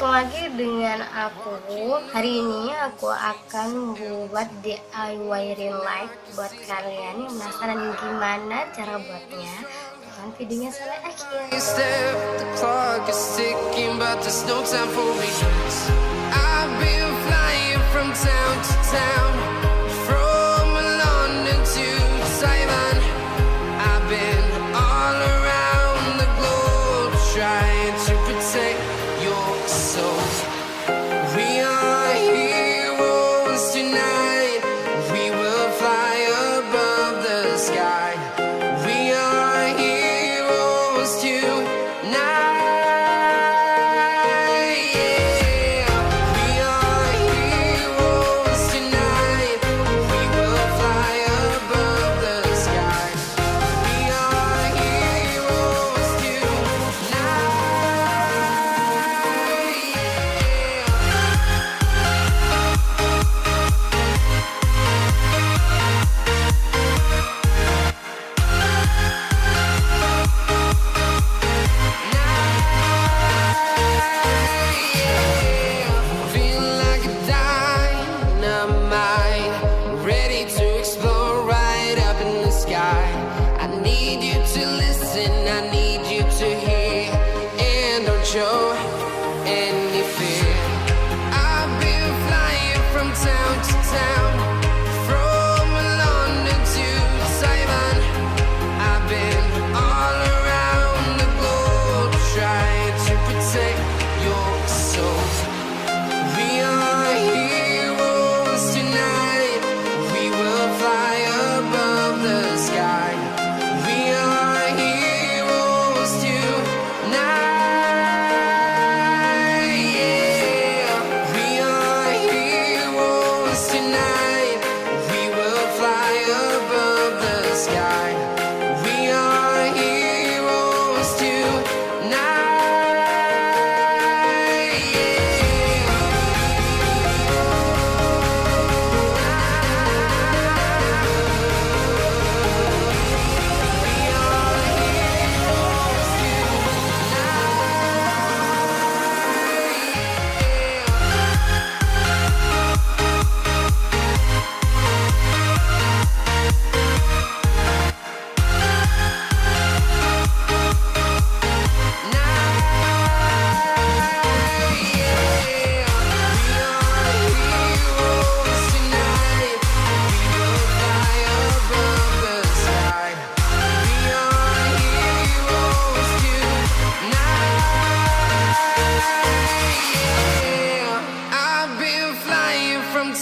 Berjumpa lagi dengan aku. Hari ini aku akan buat DIY ring light buat kalian yang penasaran gimana cara buatnya. Tonton videonya sampai akhir.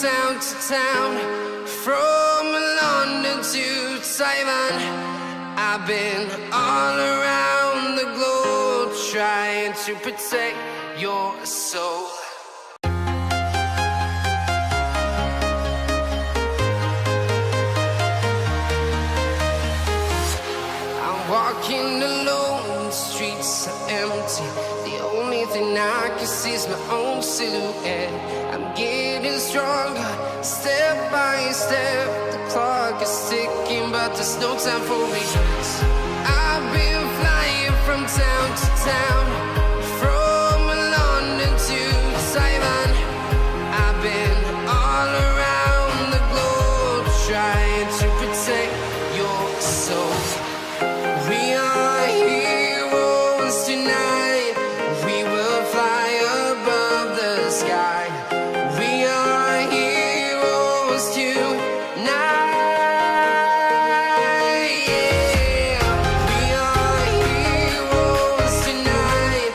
Town to town, from London to Taiwan. I've been all around the globe trying to protect your soul. I'm walking alone, the streets are empty. The only thing I can see is my own silhouette. I'm getting stronger, step by step. The clock is ticking, but there's no time for me. I've been flying from town to town, from London to Taiwan. I've been all around the globe trying to protect your soul. We are heroes tonight. We will fly above the sky. We are heroes tonight. Yeah. We are heroes tonight.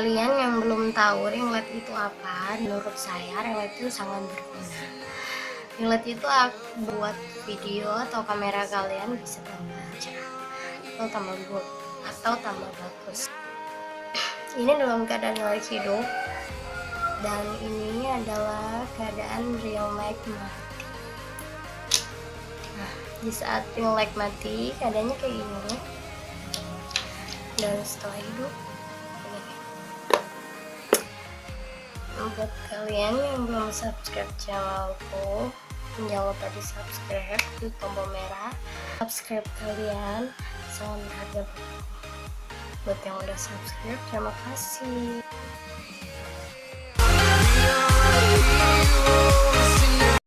kalian yang belum tahu ring light itu apa, menurut saya ring light itu sangat berguna. Ring light itu buat video atau kamera kalian bisa tambah cerah atau tambah good atau tambah bagus. Ini dalam keadaan light hidup, dan ini adalah keadaan real light mati. Nah, di saat ring light mati keadaannya kayak gini, dan setelah hidup ini. Buat kalian yang belum subscribe channelku, jangan lupa di subscribe, di tombol merah subscribe kalian, sangat berharga buatku. Buat yang udah subscribe, terima kasih.